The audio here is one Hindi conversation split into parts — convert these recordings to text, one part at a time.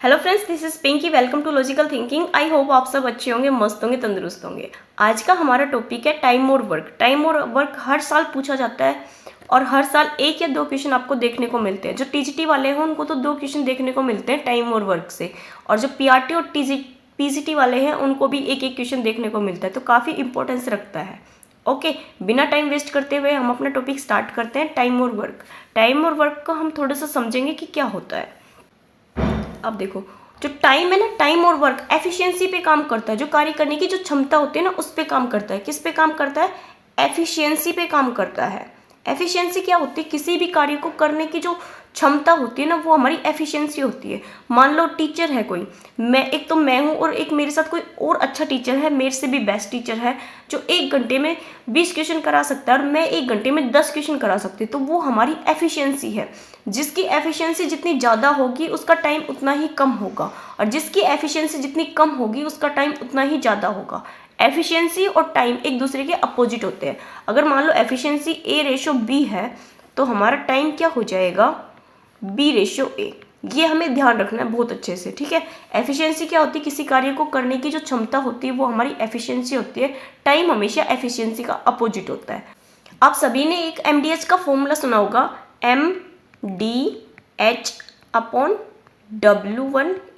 Hello friends, this is Pinky. Welcome to logical thinking. I hope आप सब अच्छे होंगे, मस्त होंगे, तंदुरुस्त होंगे। आज का हमारा टॉपिक है टाइम और वर्क। टाइम और वर्क हर साल पूछा जाता है और हर साल एक या दो क्वेश्चन आपको देखने को मिलते हैं। जो टीजीटी वाले हैं उनको तो दो क्वेश्चन देखने को मिलते हैं टाइम और वर्क से, और जो पीआरटी और पीजीटी वाले हैं उनको भी एक एक क्वेश्चन देखने को मिलता है, तो काफ़ी इंपॉर्टेंस रखता है। ओके, बिना टाइम वेस्ट करते हुए हम अपना टॉपिक स्टार्ट करते हैं। टाइम और वर्क। टाइम और वर्क को हम थोड़ा सा समझेंगे कि क्या होता है। अब देखो, जो टाइम है ना, टाइम और वर्क एफिशिएंसी पे काम करता है। जो कार्य करने की जो क्षमता होती है ना, उस पे काम करता है। किस पे काम करता है? एफिशिएंसी पे काम करता है। एफिशिएंसी क्या होती है? किसी भी कार्य को करने की जो क्षमता होती है ना, वो हमारी एफिशिएंसी होती है। मान लो टीचर है कोई, मैं हूँ और एक मेरे साथ कोई और अच्छा टीचर है, मेरे से भी बेस्ट टीचर है, जो 1 घंटे में 20 क्वेश्चन करा सकता है और मैं 1 घंटे में 10 क्वेश्चन करा सकती हूँ, तो वो हमारी एफिशिएंसी है। जिसकी एफिशिएंसी जितनी ज़्यादा होगी उसका टाइम उतना ही कम होगा, और जिसकी एफिशिएंसी जितनी कम होगी उसका टाइम उतना ही ज़्यादा होगा। एफिशिएंसी और टाइम एक दूसरे के अपोजिट होते हैं। अगर मान लो एफिशिएंसी A/B है तो हमारा टाइम क्या हो जाएगा? B/A। ये हमें ध्यान रखना है बहुत अच्छे से, ठीक है। एफिशिएंसी क्या होती है? किसी कार्य को करने की जो क्षमता होती है वो हमारी एफिशिएंसी होती है। टाइम हमेशा एफिशिएंसी का अपोजिट होता है। आप सभी ने एक MDH का फॉर्मूला सुना होगा, MDH/W1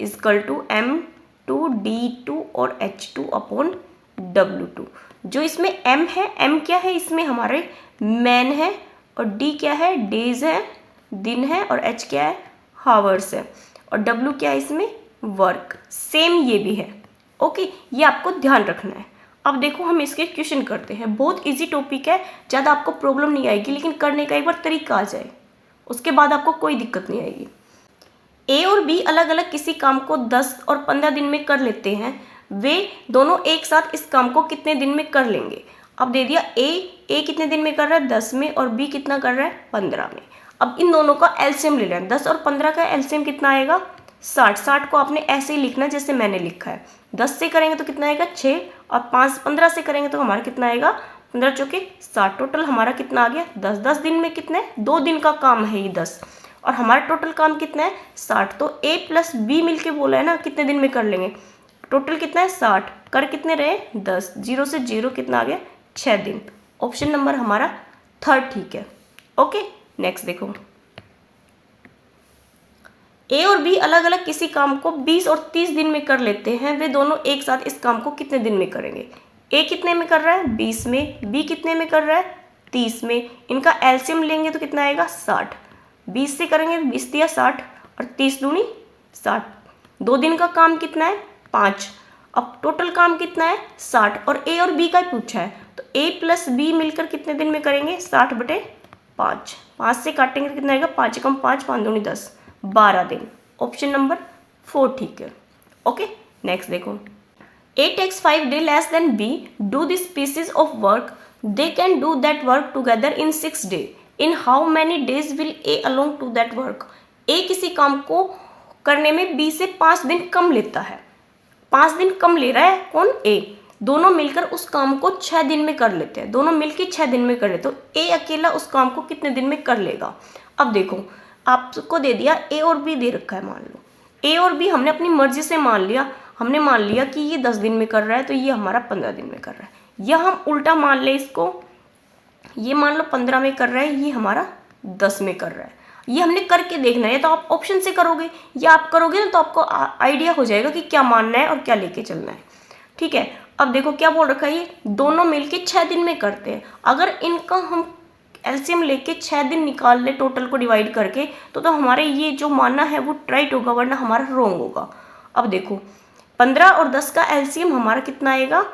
= M2D2 और H2/W2। जो इसमें M है, M क्या है? इसमें हमारे मैन है, और D क्या है? डेज है, दिन है, और H क्या है? हावर्स है, और W क्या है? इसमें वर्क। सेम ये भी है। ओके, ये आपको ध्यान रखना है। अब देखो, हम इसके क्वेश्चन करते हैं। बहुत इजी टॉपिक है, ज़्यादा आपको प्रॉब्लम नहीं आएगी, लेकिन करने का एक बार तरीका आ जाए उसके बाद आपको कोई दिक्कत नहीं आएगी। A और B अलग अलग किसी काम को 10 और 15 दिन में कर लेते हैं। वे दोनों एक साथ इस काम को कितने दिन में कर लेंगे? अब दे दिया A कितने दिन में कर रहा है? 10 में, और B कितना कर रहा है? 15 में। अब इन दोनों का एलसीएम ले लें। 10 और 15 का एलसीएम कितना आएगा? 60। 60 को आपने ऐसे ही लिखना जैसे मैंने लिखा है। 10 से करेंगे तो कितना आएगा? 6, और 15 से करेंगे तो हमारा कितना आएगा? 15 चौके 60। टोटल हमारा कितना आ गया? 10। 10 दिन में कितने? 2 दिन का काम है ये 10, और हमारा टोटल काम कितना है? 60। तो A + B मिलके बोला है ना कितने दिन में कर लेंगे। टोटल कितना है? 60। कर कितने रहे? 10। 0 से 0 कितना आ गया? 6 दिन। ऑप्शन नंबर हमारा 3 ठीक है। ओके, नेक्स्ट देखो। A और B अलग अलग किसी काम को 20 और 30 दिन में कर लेते हैं। वे दोनों एक साथ इस काम को कितने दिन में करेंगे? A कितने में कर रहा है? 20 में। B कितने में कर रहा है? 30 में। इनका एलसीएम लेंगे तो कितना आएगा? 60। 20 से करेंगे तो 20 दिया 60, और 30 दूनी 60। 2 दिन का काम कितना है? 5। अब टोटल काम कितना है? 60, और A और B का ही पूछा है, तो A + B मिलकर कितने दिन में करेंगे? 60/5। 5 से काटेंगे तो कितना आएगा? 5 कम 5, 5 दूनी 10, 12 दिन। ऑप्शन नंबर 4 ठीक है। ओके, नेक्स्ट देखो। A takes 5 days less than B do this pieces of work. They can do that work together in 6 days. In how many days will A alone do that work? A किसी काम को करने में B से 5 दिन कम लेता है। 5 दिन कम ले रहा है कौन? A। दोनों मिलकर उस काम को 6 दिन में कर लेते हैं। दोनों मिलकर 6 दिन में कर लेते, तो A अकेला उस काम को कितने दिन में कर लेगा? अब देखो, आपको दे दिया A और B दे रखा है। मान लो A और B हमने अपनी मर्जी से मान लिया। हमने मान लिया कि ये 10 दिन में कर रहा है, तो ये हमारा 15 दिन में कर रहा है। या हम उल्टा मान ले इसको, ये मान लो 15 में कर रहा है, ये हमारा 10 में कर रहा है। ये हमने करके देखना है। तो आप ऑप्शन से करोगे या आप करोगे ना, तो आपको आइडिया हो जाएगा कि क्या मानना है और क्या लेके चलना है, ठीक है। अब देखो क्या बोल रखा है, ये दोनों मिलके 6 दिन में करते हैं। अगर इनका हम एलसीएम लेके 6 दिन निकाल ले टोटल को डिवाइड करके, तो हमारे ये जो मानना है वो राइट होगा, वरना हमारा रॉन्ग होगा। अब देखो, 15 और 10 का एलसीएम हमारा कितना आएगा?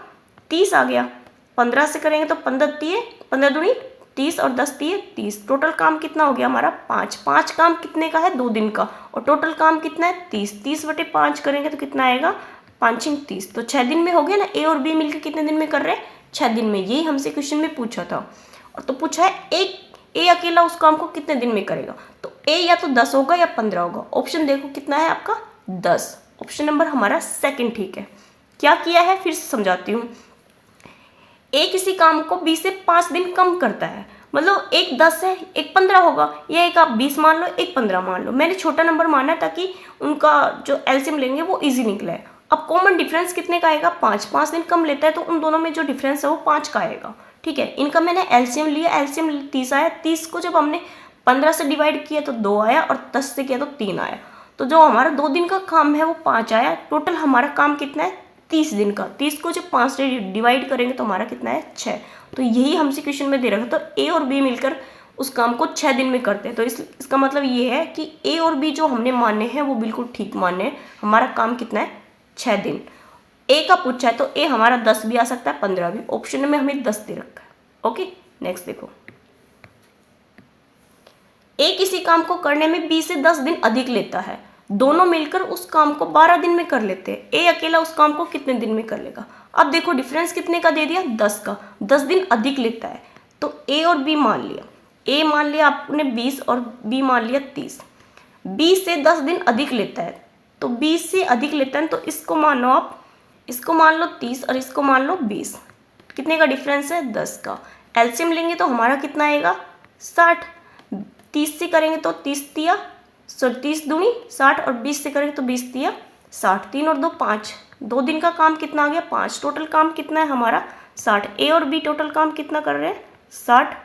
30 आ गया। 15 से करेंगे तो 15 दूनी 30, और 10 दिए 30। टोटल काम कितना हो गया हमारा? 5। 5 काम कितने का है? 2 दिन का, और टोटल काम कितना है? 30। 30/5 करेंगे तो कितना आएगा? 5 × 30। तो 6 दिन में हो गया ना। A और B मिलकर कितने दिन में कर रहे हैं? 6 दिन में। यही हमसे क्वेश्चन में पूछा था, और तो पूछा है A अकेला उस काम को कितने दिन में करेगा। तो A या तो 10 होगा या 15 होगा। ऑप्शन देखो कितना है आपका? 10। ऑप्शन नंबर हमारा 2 ठीक है। क्या किया है फिर से समझाती हूँ। A किसी काम को B से 5 दिन कम करता है। मतलब एक 10 है, एक 15 होगा, या एक आप 20 मान लो, एक 15 मान लो। मैंने छोटा नंबर माना ताकि उनका जो एलसीएम लेंगे वो ईजी निकले। अब कॉमन डिफरेंस कितने का आएगा? 5। 5 दिन कम लेता है तो उन दोनों में जो डिफरेंस है वो 5 का आएगा। ठीक है, इनका मैंने एलसीएम लिया, एलसीएम 30 आया। 30 को जब हमने 15 से डिवाइड किया तो 2 आया, और 10 से किया तो 3 आया। तो जो हमारा 2 दिन का काम है वो 5 आया। टोटल हमारा काम कितना है? 30 दिन का। 30 को जब 5 से डिवाइड करेंगे तो हमारा कितना है? 6। तो यही हमसे क्वेश्चन में दे रखा था। तो ए और बी मिलकर उस काम को 6 दिन में करते हैं। तो इसका मतलब ये है कि ए और बी जो हमने माने हैं वो बिल्कुल ठीक माने हैं। हमारा काम कितना है? 6 दिन। ए का पूछा है तो ए हमारा 10 भी आ सकता है, 15 भी। ऑप्शन में हमें 10 दे रखा है। ओके, नेक्स्ट देखो। ए किसी काम को करने में बी से 10 दिन अधिक लेता है। दोनों मिलकर उस काम को 12 दिन में कर लेते हैं। ए अकेला उस काम को कितने दिन में कर लेगा? अब देखो डिफरेंस कितने का दे दिया? 10 का। 10 दिन अधिक लेता है तो ए और बी मान लिया। ए मान लिया आपने 20 और बी मान लिया 30। बी से 10 दिन अधिक लेता है तो 20 से अधिक लेता है तो इसको मानो आप, इसको मान लो 30 और इसको मान लो 20। कितने का डिफरेंस है? 10 का। एलसीएम लेंगे तो हमारा कितना आएगा? 60। 30 से करेंगे तो 30 दूनी 60, और 20 से करेंगे तो 20 तिया 60। 3 और 2 5। 2 दिन का काम कितना आ गया? 5। टोटल काम कितना है हमारा? 60। ए और बी टोटल काम कितना कर रहे हैं? 60।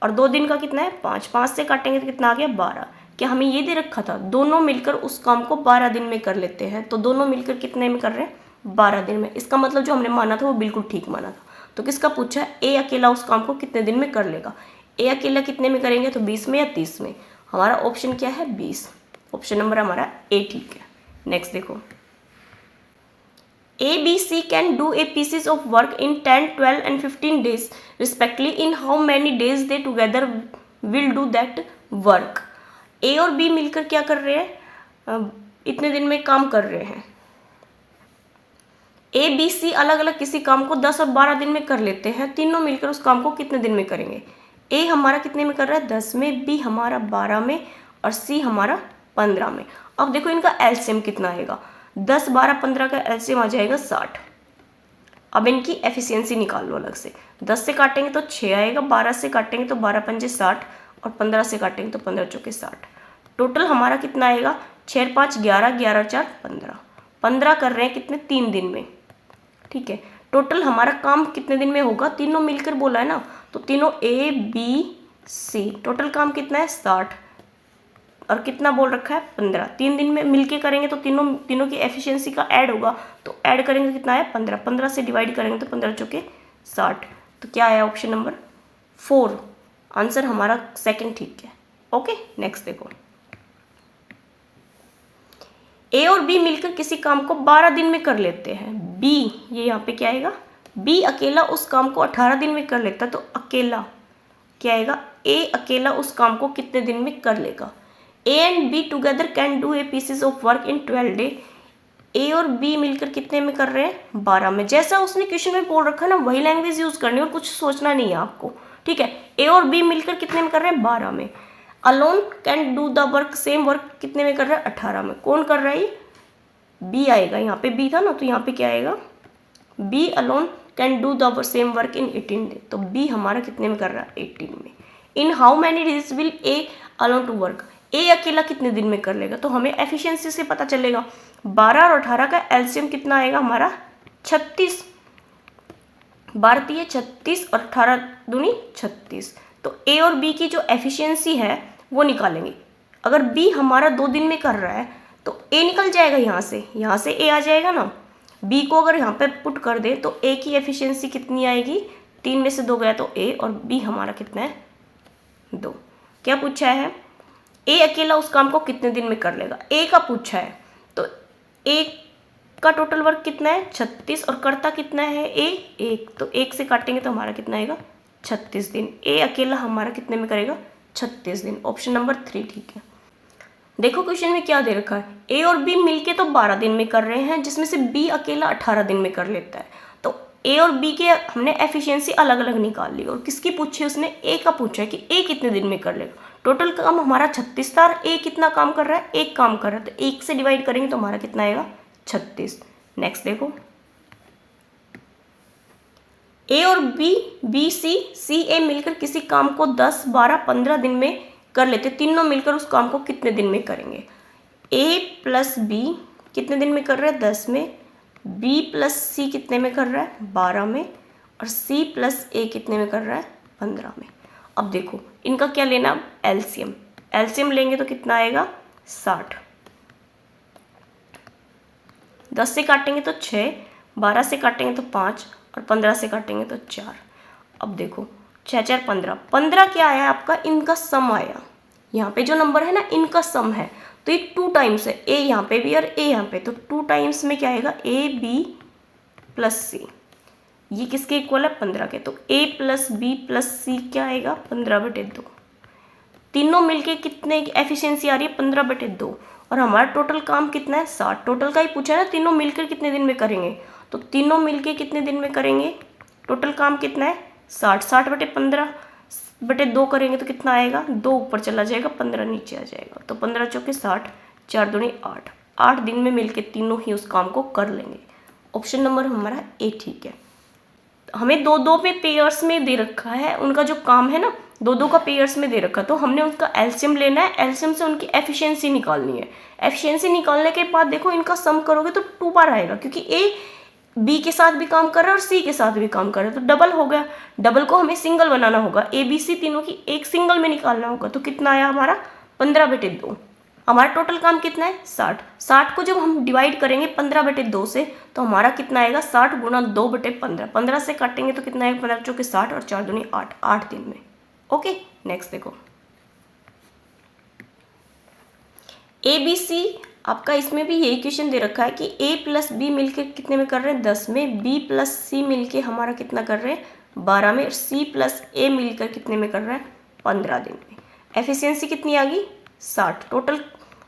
और 2 दिन का कितना है? 5। 5 से काटेंगे तो कितना आ गया? 12। क्या हमें ये दे रखा था? दोनों मिलकर उस काम को 12 दिन में कर लेते हैं। तो दोनों मिलकर कितने में कर रहे हैं? 12 दिन में। इसका मतलब जो हमने माना था वो बिल्कुल ठीक माना था। तो किसका पूछा है? ए अकेला उस काम को कितने दिन में कर लेगा। ए अकेला कितने में करेंगे? तो 20 में या 30 में। हमारा ऑप्शन क्या है? 20। ऑप्शन नंबर हमारा ए ठीक है। नेक्स्ट देखो। A, B, C can do a pieces of work in 10, 12 and 15 days respectively. In how many days they together will do that work? A और B मिलकर क्या कर रहे हैं? इतने दिन में काम कर रहे हैं। A, B, C अलग अलग किसी काम को 10 और 12 दिन में कर लेते हैं। तीनों मिलकर उस काम को कितने दिन में करेंगे? A हमारा कितने में कर रहा है? 10 में, B हमारा 12 में, और C हमारा 15 में। अब देखो इनका एलसीएम कितना आएगा? 10, 12, 15 का एलसीएम आ जाएगा 60। अब इनकी एफिशिएंसी निकाल लो अलग से। 10 से काटेंगे तो 6 आएगा, 12 से काटेंगे तो 12 पंजे 60, और 15 से काटेंगे तो 15 चौके 60। टोटल हमारा कितना आएगा? 6 5 11, 11 4 15। 15 कर रहे हैं कितने? 3 दिन में। ठीक है, टोटल हमारा काम कितने दिन में होगा? तीनों मिलकर बोला है ना, तो तीनों ए बी सी टोटल काम कितना है? 60। और कितना बोल रखा है? 15। 3 दिन में मिलके करेंगे तो तीनों की एफिशिएंसी का ऐड होगा, तो ऐड करेंगे तो कितना है? 15। 15 से डिवाइड करेंगे तो 15 चौके 60। तो क्या आया? Option number 4। आंसर हमारा सेकंड ठीक है। ओके, नेक्स्ट देखो। ए और बी मिलकर किसी काम को 12 दिन में कर लेते हैं। बी, ये यहाँ पे क्या आएगा? बी अकेला उस काम को 18 दिन में कर लेता है। तो अकेला क्या आएगा? ए अकेला उस काम को कितने दिन में कर लेगा? A and B together can do a pieces of work in 12 day. A और B मिलकर कितने में कर रहे हैं? 12 में। जैसा उसने क्वेश्चन में बोल रखा है ना, वही लैंग्वेज यूज करनी और कुछ सोचना नहीं है आपको। ठीक है, A और B मिलकर कितने में कर रहे हैं? 12 में। Alone can do the work, same work कितने में कर रहा है? 18 में। कौन कर रहा है? B आएगा। यहाँ पे B था ना, तो यहाँ पे क्या आएगा? B alone can do the same work in 18 day. तो B हमारा कितने में कर रहा है? 18 में। In how many days will A alone to work? A अकेला कितने दिन में कर लेगा? तो हमें एफिशिएंसी से पता चलेगा। 12 और 18 का एलसीएम कितना आएगा हमारा? 36। 12 36 और 18 दूनी 36। तो ए और बी की जो एफिशिएंसी है वो निकालेंगे। अगर बी हमारा 2 दिन में कर रहा है तो ए निकल जाएगा यहाँ से ए आ जाएगा ना। बी को अगर यहाँ पे पुट कर दे तो ए की एफिशिएंसी कितनी आएगी? 3 में से 2 गया तो ए, और बी हमारा कितना है? 2। क्या पूछा है? ए अकेला उस काम को कितने दिन में कर लेगा? ए का पूछा है, तो ए का टोटल वर्क कितना है? 36, और करता कितना है? ए 1। तो 1 से काटेंगे तो हमारा कितना आएगा? 36 दिन। ए अकेला हमारा कितने में करेगा? 36 दिन। ऑप्शन नंबर 3 ठीक है। देखो क्वेश्चन में क्या दे रखा है? ए और बी मिलके तो 12 दिन में कर रहे हैं, जिसमें से बी अकेला 18 दिन में कर लेता है। तो ए और बी के हमने एफिशिएंसी अलग अलग निकाल ली, और किसकी पूछी? उसने ए का पूछा है कि ए कितने दिन में कर लेगा। टोटल काम हमारा 36 था, और ए कितना काम कर रहा है? 1 काम कर रहा है। तो 1 से डिवाइड करेंगे तो हमारा कितना आएगा? 36। नेक्स्ट देखो। ए और बी सी ए मिलकर किसी काम को 10, 12, 15 दिन में कर लेते, तीनों मिलकर उस काम को कितने दिन में करेंगे। ए प्लस बी कितने दिन में कर रहा है, 10 में, बी प्लस सी कितने में कर रहा है, 12 में, और सी प्लस ए कितने में कर रहा है, 15 में। अब देखो इनका क्या लेना, एलसीएम। एलसीएम लेंगे तो कितना आएगा, 60। 10 से काटेंगे तो 6, 12 से काटेंगे तो 5, और 15 से काटेंगे तो 4। अब देखो 6 4 15, 15 क्या आया आपका, इनका सम आया। यहाँ पे जो नंबर है ना इनका सम है, तो ये 2 टाइम्स है, ए यहाँ पे भी और ए यहाँ पे, तो 2 टाइम्स में क्या आएगा, ए बी प्लस सी। ये किसके इक्वल है, 15 के, तो ए प्लस बी प्लस सी क्या आएगा, 15/2। तीनों मिलके कितने की एफिशिएंसी आ रही है, 15/2, और हमारा टोटल काम कितना है, 60। टोटल का ही पूछा है ना, तीनों मिलकर कितने दिन में करेंगे, तो तीनों मिलके कितने दिन में करेंगे, टोटल काम कितना है, 60। 60/15/2 करेंगे तो कितना आएगा, 2 ऊपर चला जाएगा, 15 नीचे आ जाएगा, तो 15 चौके 60, 4 दूनी 8। 8 दिन में मिलके तीनों ही उस काम को कर लेंगे। ऑप्शन नंबर हमारा ए ठीक है। हमें 2-2 में पेयर्स में दे रखा है, उनका जो काम है ना 2-2 का पेयर्स में दे रखा, तो हमने उनका एलसीएम लेना है, एलसीएम से उनकी एफिशिएंसी निकालनी है। एफिशिएंसी निकालने के बाद देखो इनका सम करोगे तो 2 बार आएगा, क्योंकि ए बी के साथ भी काम कर रहा है और सी के साथ भी काम कर रहा है, तो डबल हो गया। डबल को हमें सिंगल बनाना होगा, ए बी सी तीनों की एक सिंगल में निकालना होगा, तो कितना आया हमारा, 15/2। हमारा टोटल काम कितना है, 60। 60 को जब हम डिवाइड करेंगे 15/2 से, तो हमारा कितना आएगा, 60 गुणा 2/15। 15 से काटेंगे तो कितना आएगा, 15 चौके 60, और 4 दूनी 8, 8 दिन में। ओके, नेक्स्ट देखो ए बी सी, आपका इसमें भी यही क्वेश्चन दे रखा है कि ए प्लस बी मिलके कितने में कर रहे हैं, 10 में, बी प्लस सी मिलके हमारा कितना कर रहे हैं, 12 में, और सी प्लस ए मिलकर कितने में कर रहे हैं, 15 दिन में। एफिशिएंसी कितनी आ गई, 60। टोटल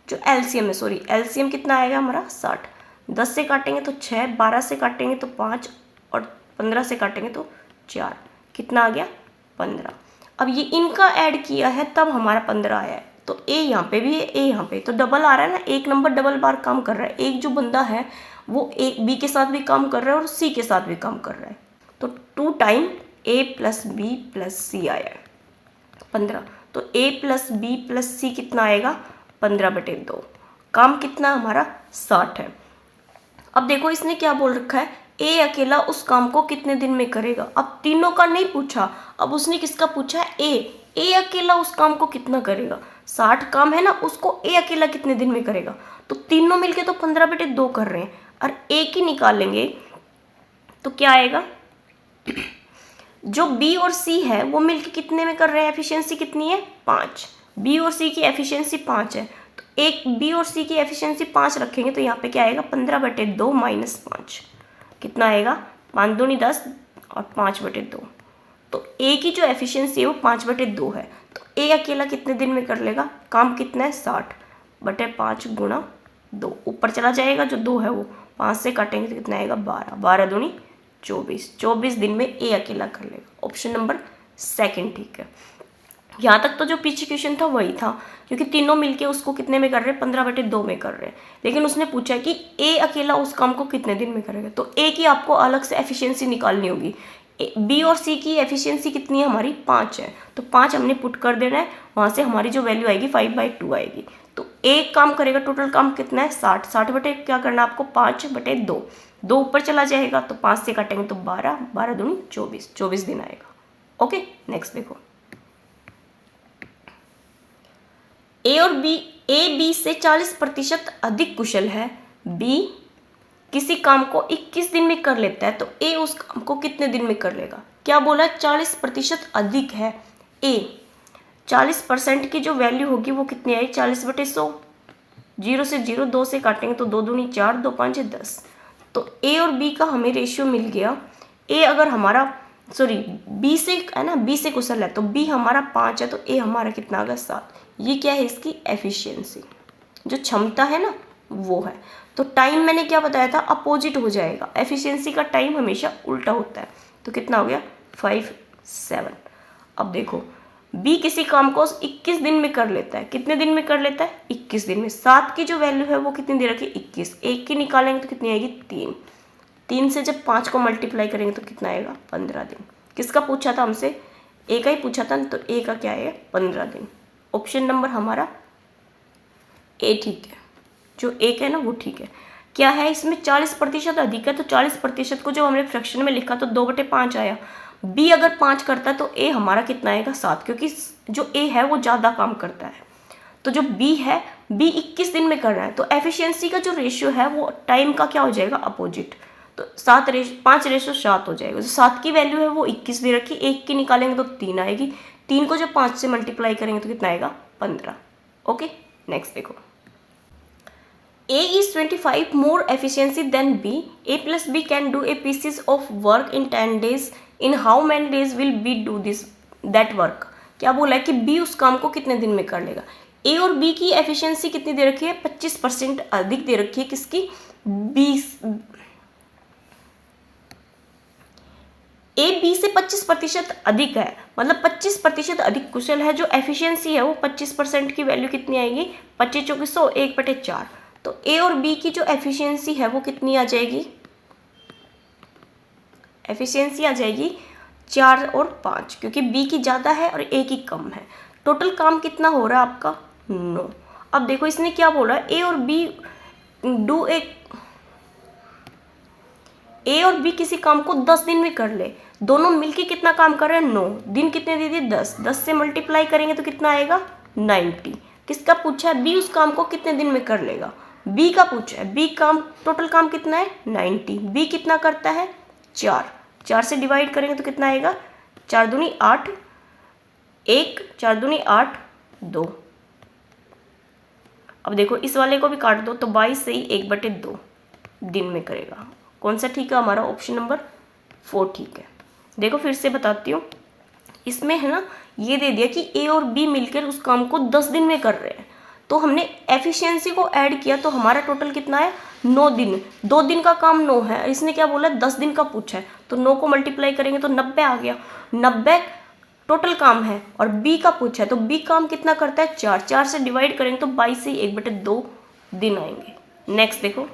जो एलसीएम है, सॉरी एलसीएम कितना आएगा हमारा, 60। 10 से काटेंगे तो 6, 12 से काटेंगे तो 5, और 15 से काटेंगे तो 4, कितना आ गया, 15। अब ये इनका ऐड किया है तब हमारा 15 आया है, तो ए यहाँ पे भी है, ए यहाँ पे, तो डबल आ रहा है ना, एक नंबर डबल बार काम कर रहा है। एक जो बंदा है वो ए बी के साथ भी काम कर रहा है और सी के साथ भी काम कर रहा है, तो 2 टाइम ए प्लस बी प्लस सी आया है, 15। तो ए प्लस बी प्लस सी कितना आएगा, 15/2। काम कितना हमारा, 60 है। अब देखो इसने क्या बोल रखा है, ए अकेला उस काम को कितने दिन में करेगा। अब तीनों का नहीं पूछा, अब उसने किसका पूछा है, ए अकेला उस काम को कितना करेगा। 60 काम है ना, उसको ए अकेला कितने दिन में करेगा, तो तीनों मिलके तो 15/2 कर रहे हैं, और एक ही निकालेंगे तो क्या आएगा, जो बी और सी है वो मिलके कितने में कर रहे हैं, एफिशिएंसी कितनी है, 5। बी और सी की एफिशिएंसी 5 है, तो एक बी और सी की एफिशिएंसी 5 रखेंगे तो यहाँ पे क्या आएगा, 15/2 माइनस 5, कितना आएगा, 5 दूनी 10 और 5/2। तो ए की जो एफिशिएंसी है वो 5/2 है, तो ए अकेला कितने दिन में कर लेगा, काम कितना है, 60/5 गुणा 2, ऊपर चला जाएगा जो 2 है वो, 5 से काटेंगे तो कितना आएगा, 12, 12 दूनी 24, 24 दिन में ए अकेला कर लेगा। ऑप्शन नंबर सेकंड ठीक है। यहाँ तक तो जो पीछे क्वेश्चन था वही था, क्योंकि तीनों मिलके उसको कितने में कर रहे हैं, 15/2 में कर रहे हैं, लेकिन उसने पूछा कि ए अकेला उस काम को कितने दिन में करेगा, तो ए की आपको अलग से एफिशिएंसी निकालनी होगी। बी और सी की एफिशिएंसी कितनी है हमारी, 5 है, तो 5 हमने पुट कर देना है, वहाँ से हमारी जो वैल्यू आएगी 5/2 आएगी। तो एक काम करेगा, टोटल काम कितना है, 60। 60 बटे क्या करना आपको, 5/2, 2 ऊपर चला जाएगा तो 5 से काटेंगे तो 12, 12 दूनी 24, 24 दिन आएगा। ओके, नेक्स्ट देखो ए बी से 40% अधिक कुशल है, बी किसी काम को 21 दिन में कर लेता है, तो ए उस काम को कितने दिन में कर लेगा। क्या बोला, 40% अधिक है ए, 40% की जो वैल्यू होगी वो कितनी आई, 40/100, 0 से 0, 2 से काटेंगे तो 2 दूनी 4, 2 5 10। तो ए और बी का हमें रेशियो मिल गया। ए अगर हमारा बी से है ना, बी से कुशल है, तो बी हमारा 5 है, तो ए हमारा कितना आ गया, 7। ये क्या है, इसकी एफिशिएंसी, जो क्षमता है ना वो है। तो टाइम मैंने क्या बताया था, अपोजिट हो जाएगा, एफिशिएंसी का टाइम हमेशा उल्टा होता है, तो कितना हो गया, 5 7। अब देखो बी किसी काम को 21 दिन में कर लेता है, कितने दिन में कर लेता है, 21 दिन में। 7 की जो वैल्यू है वो कितनी दे रखी है, 21, एक की निकालेंगे तो कितनी आएगी, 3। 3 से जब 5 को मल्टीप्लाई करेंगे तो कितना आएगा 15 दिन। किसका पूछा था हमसे, ए का ही पूछा था, तो ए का क्या है 15 दिन। ऑप्शन नंबर हमारा ए ठीक है, जो एक है ना वो ठीक है। क्या है इसमें 40% अधिक है, तो 40% को जब हमने फ्रैक्शन में लिखा तो 2/5 आया। बी अगर 5 करता है तो ए हमारा कितना आएगा 7, क्योंकि जो ए है वो ज़्यादा काम करता है। तो जो बी है, बी 21 दिन में कर रहा है, तो एफिशिएंसी का जो रेशियो है वो टाइम का क्या हो जाएगा अपोजिट, तो 5:7 हो जाएगा। जो 7 की वैल्यू है वो 21 दे रखी, 1 की निकालेंगे तो 3 आएगी, 3 को जब 5 से मल्टीप्लाई करेंगे तो कितना आएगा 15। ओके, नेक्स्ट देखो, A is 25 more efficiency than B. A plus B can do a pieces of work in 10 days. In how many days will B do that work? क्या बोला है कि B उस काम को कितने दिन में कर लेगा। A और B की एफिशिएंसी कितनी दे रखी है 25% अधिक दे रखी है, किसकी, A B से 25% अधिक है, मतलब 25% अधिक कुशल है। जो एफिशिएंसी है वो 25% की वैल्यू कितनी आएगी 25 चौके 100 1/4। तो ए और बी की जो एफिशिएंसी है वो कितनी आ जाएगी, एफिशिएंसी आ जाएगी 4 और 5, क्योंकि बी की ज़्यादा है और ए की कम है। टोटल काम कितना हो रहा है आपका 9। अब देखो इसने क्या बोला, ए और बी किसी काम को 10 दिन में कर ले, दोनों मिलके कितना काम कर रहे हैं 9 दिन, कितने दे दिए 10 से मल्टीप्लाई करेंगे तो कितना आएगा 90। किसका पूछा है, बी उस काम को कितने दिन में कर लेगा, बी का पूछा है। बी काम टोटल काम कितना है 90, बी कितना करता है 4 से डिवाइड करेंगे तो कितना आएगा 4 दूनी 8, 1 4 दूनी 8 2। अब देखो इस वाले को भी काट दो तो 22 से ही 1/2 दिन में करेगा। कौन सा ठीक है हमारा, ऑप्शन नंबर 4 ठीक है। देखो फिर से बताती हूँ, इसमें है ना ये दे दिया कि ए और बी मिलकर उस काम को 10 दिन में कर रहे हैं, तो हमने एफिशिएंसी को ऐड किया तो हमारा टोटल कितना है 9 दिन। 2 दिन का काम 9 है, इसने क्या बोला 10 दिन का पूछा है, तो 9 को मल्टीप्लाई करेंगे तो 90 आ गया। 90 टोटल काम है और बी का पूछा है, तो बी काम कितना करता है 4 से डिवाइड करेंगे तो 22 से 1/2 दिन आएंगे। नेक्स्ट देखो,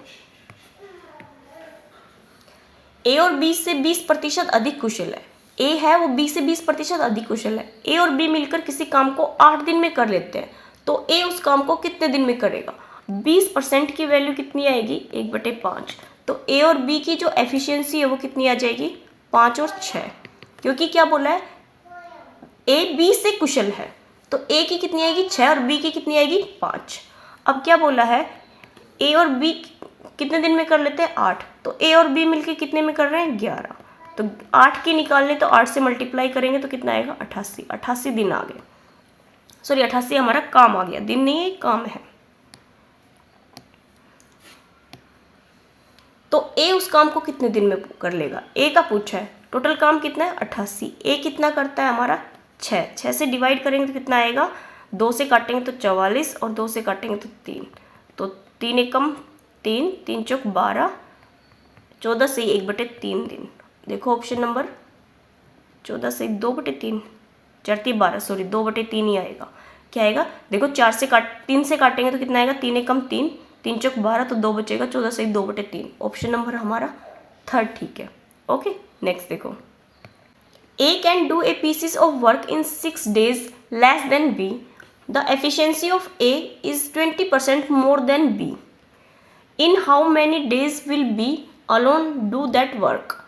ए और बी से 20% अधिक कुशल है। ए है वो बी से 20% अधिक कुशल है। ए और बी मिलकर किसी काम को 8 दिन में कर लेते हैं, तो ए उस काम को कितने दिन में करेगा। 20% की वैल्यू कितनी आएगी 1/5, तो ए और बी की जो एफिशिएंसी है वो कितनी आ जाएगी 5 और 6, क्योंकि क्या बोला है ए बी से कुशल है, तो ए की कितनी आएगी 6 और बी की कितनी आएगी 5। अब क्या बोला है ए और बी कितने दिन में कर लेते हैं 8, तो ए और बी मिलके कितने में कर रहे हैं 11, तो 8 की निकालने तो 8 से मल्टीप्लाई करेंगे तो कितना आएगा 88 दिन आ गए। सॉरी 88 हमारा काम आ गया, दिन नहीं है काम है। तो ए उस काम को कितने दिन में कर लेगा, ए का पूछा है, टोटल काम कितना है 88, ए कितना करता है हमारा 6 से डिवाइड करेंगे तो कितना आएगा 2 से काटेंगे तो 44 और 2 से काटेंगे तो 3, तो 3 एकम 3 3 चौक 12, 14 से 1/3 दिन। देखो ऑप्शन नंबर 14 से 2/3, 4 सॉरी 2/3 ही आएगा। क्या आएगा देखो 3 से काटेंगे तो कितना आएगा 3 एकम 3 3 चौक 12, तो 2 बचेगा, 14 से 2/3। ऑप्शन नंबर हमारा 3 ठीक है। ओके, नेक्स्ट देखो, A can do A pieces of work in 6 days less than B. The efficiency of A is 20% more than B. In how many days will B alone do that work.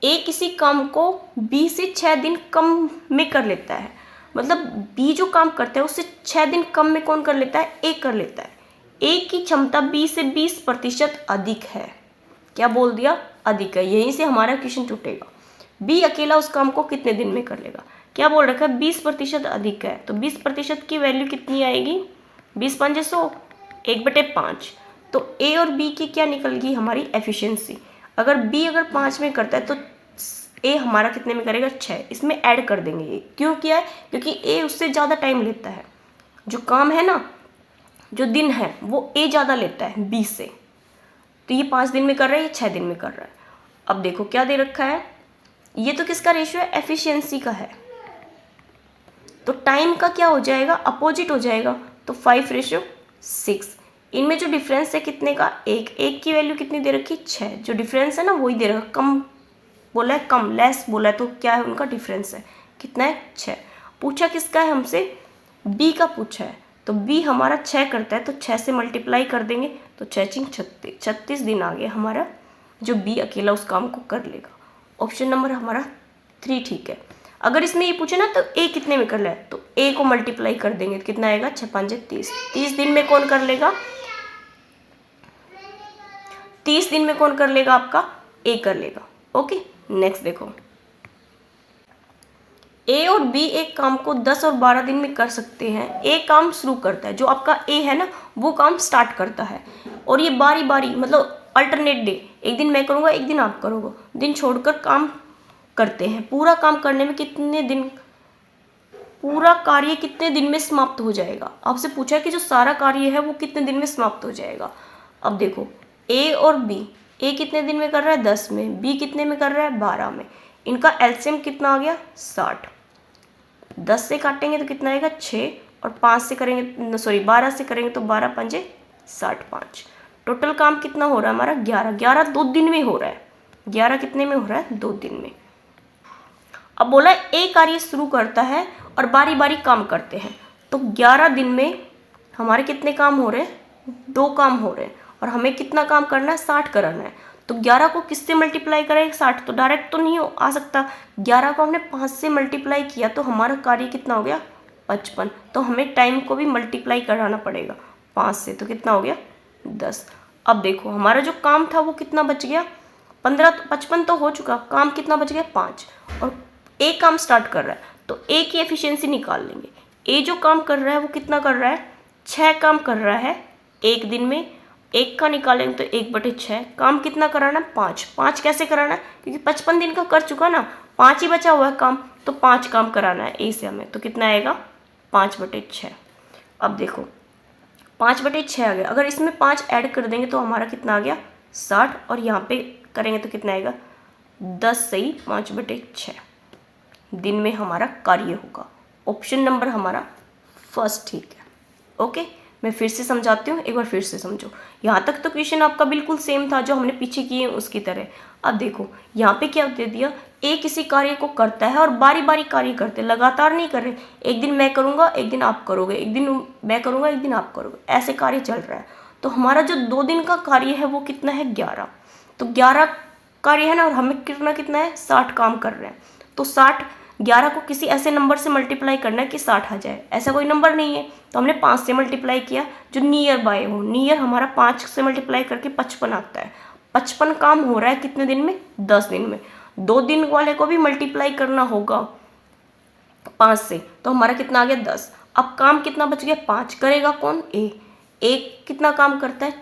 A किसी काम को बी से 6 दिन कम में कर लेता है, मतलब बी जो काम करता है उससे 6 दिन कम में कौन कर लेता है ए कर लेता है। ए की क्षमता बी से 20% अधिक है। क्या बोल दिया अधिक है, यहीं से हमारा क्वेश्चन टूटेगा। बी अकेला उस काम को कितने दिन में कर लेगा, क्या बोल रखा है 20% अधिक है, तो 20% की वैल्यू कितनी आएगी 20 5 100 1/5, तो ए और बी की क्या निकल गई हमारी एफिशिएंसी। अगर बी 5 में करता है तो ए हमारा कितने में करेगा 6, इसमें ऐड कर देंगे ये, क्यों किया है क्योंकि ए उससे ज़्यादा टाइम लेता है, जो काम है ना जो दिन है वो ए ज़्यादा लेता है बी से, तो ये 5 दिन में कर रहा है, ये 6 दिन में कर रहा है। अब देखो क्या दे रखा है, ये तो किसका रेशियो है एफिशिएंसी का है, तो टाइम का क्या हो जाएगा अपोजिट हो जाएगा, तो 5:6। इनमें जो डिफरेंस है कितने का, एक की वैल्यू कितनी दे रखी, 6। जो डिफरेंस है ना वही दे रखा, कम बोला है, कम लेस बोला है, तो क्या है उनका डिफरेंस है, कितना है, 6। पूछा किसका है हमसे, बी का पूछा है, तो बी हमारा 6 करता है, तो 6 से मल्टीप्लाई कर देंगे, तो 6×6 36, 36 दिन आ गया हमारा, जो बी अकेला उस काम को कर लेगा। ऑप्शन नंबर हमारा 3 ठीक है। अगर इसमें ये पूछे ना तो ए कितने में कर ले, तो ए को मल्टीप्लाई कर देंगे तो कितना आएगा, 6×5 30। 30 दिन में कौन कर लेगा, 30 दिन में कौन कर लेगा, आपका ए कर लेगा। ओके, नेक्स्ट देखो, ए और बी एक काम को 10 और 12 दिन में कर सकते हैं। ए काम शुरू करता है, जो आपका ए है ना वो काम स्टार्ट करता है, और ये बारी बारी मतलब अल्टरनेट डे, एक दिन मैं करूँगा एक दिन आप करोगे, दिन छोड़कर काम करते हैं। पूरा काम करने में कितने दिन, पूरा कार्य कितने दिन में समाप्त हो जाएगा। आपसे पूछा है कि जो सारा कार्य है वो कितने दिन में समाप्त हो जाएगा। अब देखो ए और बी, ए कितने दिन में कर रहा है, 10 में, बी कितने में कर रहा है, 12 में। इनका एलसीएम कितना आ गया, 60। 10 से काटेंगे तो कितना आएगा, 6, और 5 से करेंगे, सॉरी 12 से करेंगे तो 12 पंजे 65। टोटल काम कितना हो रहा है हमारा, 11। 11 2 दिन में हो रहा है, 11 कितने में हो रहा है, 2 दिन में। अब बोला ए कार्य शुरू करता है और बारी बारी काम करते हैं, तो 11 दिन में हमारे कितने काम हो रहे हैं, 2 काम हो रहे हैं, और हमें कितना काम करना है, 60 कराना है। तो 11 को किससे मल्टीप्लाई करें, 60 तो डायरेक्ट तो नहीं आ सकता, 11 को हमने 5 से मल्टीप्लाई किया तो हमारा कार्य कितना हो गया, 55। तो हमें टाइम को भी मल्टीप्लाई कराना पड़ेगा 5 से, तो कितना हो गया, 10। अब देखो हमारा जो काम था वो कितना बच गया, 15, 55 तो हो चुका, काम कितना बच गया, 5। और ए काम स्टार्ट कर रहा है तो ए की एफिशिएंसी निकाल लेंगे। ए जो काम कर रहा है वो कितना कर रहा है, 6 काम कर रहा है एक दिन में, एक का निकालेंगे तो 1/6, काम कितना कराना है, 5। 5 कैसे कराना है, क्योंकि 55 दिन का कर चुका ना, 5 ही बचा हुआ है काम, तो 5 काम कराना है ए से हमें, तो कितना आएगा, 5/6। अब देखो 5/6 आ गया, अगर इसमें 5 ऐड कर देंगे तो हमारा कितना आ गया, 60, और यहाँ पे करेंगे तो कितना आएगा, 10 से ही 5/6 दिन में हमारा कार्य होगा। ऑप्शन नंबर हमारा फर्स्ट ठीक है। ओके, मैं फिर से समझाती हूँ, एक बार फिर से समझो। यहाँ तक तो क्वेश्चन आपका बिल्कुल सेम था जो हमने पीछे किए उसकी तरह। अब देखो यहाँ पे क्या दे दिया, ए किसी कार्य को करता है और बारी बारी कार्य करते, लगातार नहीं कर रहे, एक दिन मैं करूँगा एक दिन आप करोगे, एक दिन मैं करूँगा एक दिन आप करोगे, ऐसे कार्य चल रहा है। तो हमारा जो 2 दिन का कार्य है वो कितना है, 11। तो 11 कार्य है ना, और हमें कितना है, 60 काम कर रहे हैं। तो 11 को किसी ऐसे नंबर से मल्टीप्लाई करना है कि 60 आ जाए, ऐसा कोई नंबर नहीं है, तो हमने 5 से मल्टीप्लाई किया, जो नियर बाय हो। नियर हमारा 5 से मल्टीप्लाई करके 55 आता है। 55 काम हो रहा है कितने दिन में, 10 दिन में। 2 दिन वाले को भी मल्टीप्लाई करना होगा 5 से, तो हमारा कितना आ गया, 10। अब काम कितना बच गया, 5। करेगा कौन, ए कितना काम करता है,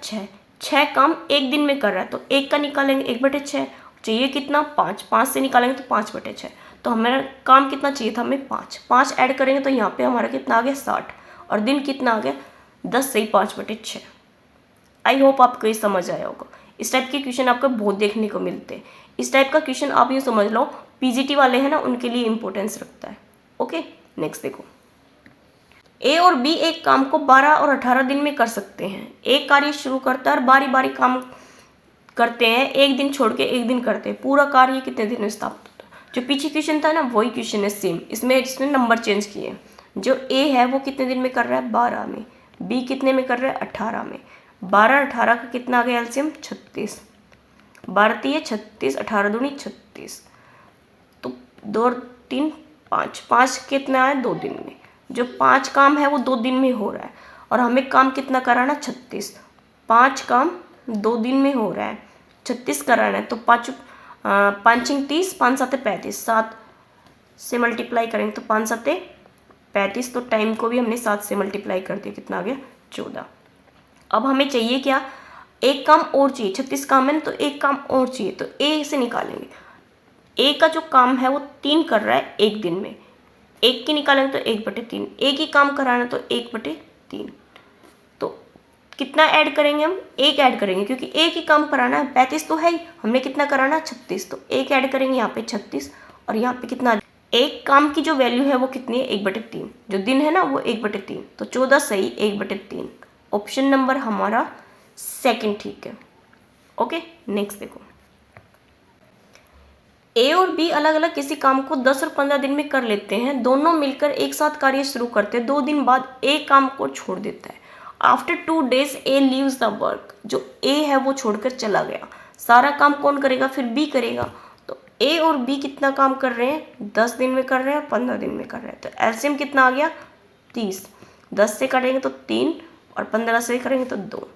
6 काम एक दिन में कर रहा है, तो 1 का निकालेंगे 1/6, चाहिए कितना, 5 से निकालेंगे तो 5/6, तो हमारा काम कितना चाहिए था हमें, 5 ऐड करेंगे तो यहाँ पे हमारा कितना आ गया, 60, और दिन कितना आ गया, 10 से ही 5/6। आई होप आपको ये समझ आया होगा। इस टाइप के क्वेश्चन आपको बहुत देखने को मिलते हैं। इस टाइप का क्वेश्चन आप यूँ समझ लो, पीजीटी वाले हैं ना उनके लिए इंपॉर्टेंस रखता है। ओके, नेक्स्ट देखो, ए और बी एक काम को 12 और 18 दिन में कर सकते हैं। एक कार्य शुरू करता है और बारी बारी काम करते हैं, एक दिन छोड़ के एक दिन करते हैं, पूरा कार्य कितने दिन में समाप्त होता है। जो पीछे क्वेश्चन था ना वही क्वेश्चन है सेम, इसमें नंबर चेंज किए। जो ए है वो कितने दिन में कर रहा है, 12 में, बी कितने में कर रहा है, 18 में। 12 18 का कितना आ गया एलसीएम, 36। 12 3 36, 18 दूनी 36, तो 2 3 5, 5 कितना है, 2 दिन में। जो 5 काम है वो 2 दिन में हो रहा है, और हमें काम कितना कराना, 36। 5 काम 2 दिन में हो रहा है, 36 कराना है, तो 5 30, 5 7 35, 7 से मल्टीप्लाई करेंगे तो 5 7 35, तो टाइम को भी हमने 7 से मल्टीप्लाई कर दिया, कितना आ गया, 14। अब हमें चाहिए क्या, एक काम और चाहिए, 36 काम है ना, तो एक काम और चाहिए, तो ए से निकालेंगे। ए का जो काम है वो 3 कर रहा है एक दिन में, एक की निकालेंगे तो 1/3, एक ही काम कराना तो 1/3, तो कितना ऐड करेंगे हम, एक ऐड करेंगे, क्योंकि एक ही काम कराना है, 35 तो है ही, हमने कितना कराना है, 36, तो एक ऐड करेंगे यहाँ पे 36, और यहाँ पे कितना, एक काम की जो वैल्यू है वो कितनी है, 1/3, जो दिन है ना वो 1/3, तो 14 सही 1/3 ऑप्शन नंबर हमारा सेकंड ठीक है। ओके, नेक्स्ट देखो, ए और बी अलग अलग किसी काम को 10 और 15 दिन में कर लेते हैं। दोनों मिलकर एक साथ कार्य शुरू करते हैं। 2 दिन बाद ए काम को छोड़ देता है। After 2 days A leaves the work. जो ए है वो छोड़कर चला गया। सारा काम कौन करेगा? फिर बी करेगा। तो ए और बी कितना काम कर रहे हैं? 10 दिन में कर रहे हैं और 15 दिन में कर रहे हैं। तो एलसीएम कितना आ गया? 30। 10 से करेंगे तो 3 और 15 से करेंगे तो 2।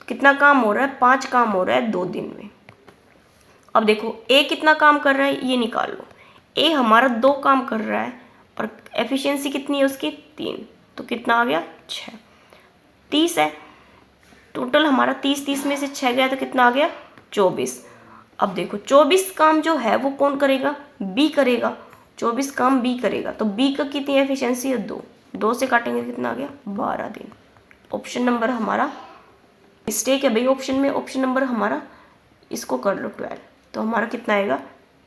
कितना काम हो रहा है? 5 काम हो रहा है 2 दिन में। अब देखो ए कितना काम कर रहा है ये निकाल लो। ए हमारा 2 काम कर रहा है और एफिशिएंसी कितनी है उसकी? 3। तो कितना आ गया? 6। 30 है टोटल हमारा। 30 में से 6 गया तो कितना आ गया? 24। अब देखो 24 काम जो है वो कौन करेगा? बी करेगा। 24 काम बी करेगा। तो बी का कितनी एफिशिएंसी है? 2। 2 से काटेंगे कितना आ गया? 12 दिन। ऑप्शन नंबर हमारा मिस्टेक है भाई ऑप्शन में। ऑप्शन नंबर हमारा इसको कर लो 12। तो हमारा कितना आएगा?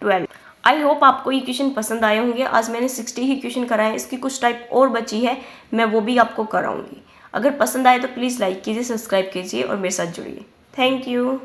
12। आई होप आपको ये क्वेश्चन पसंद आए होंगे। आज मैंने 60 ही क्वेश्चन कराए। इसकी कुछ टाइप और बची है, मैं वो भी आपको कराऊंगी। अगर पसंद आए तो प्लीज़ लाइक कीजिए, सब्सक्राइब कीजिए और मेरे साथ जुड़िए। Thank you.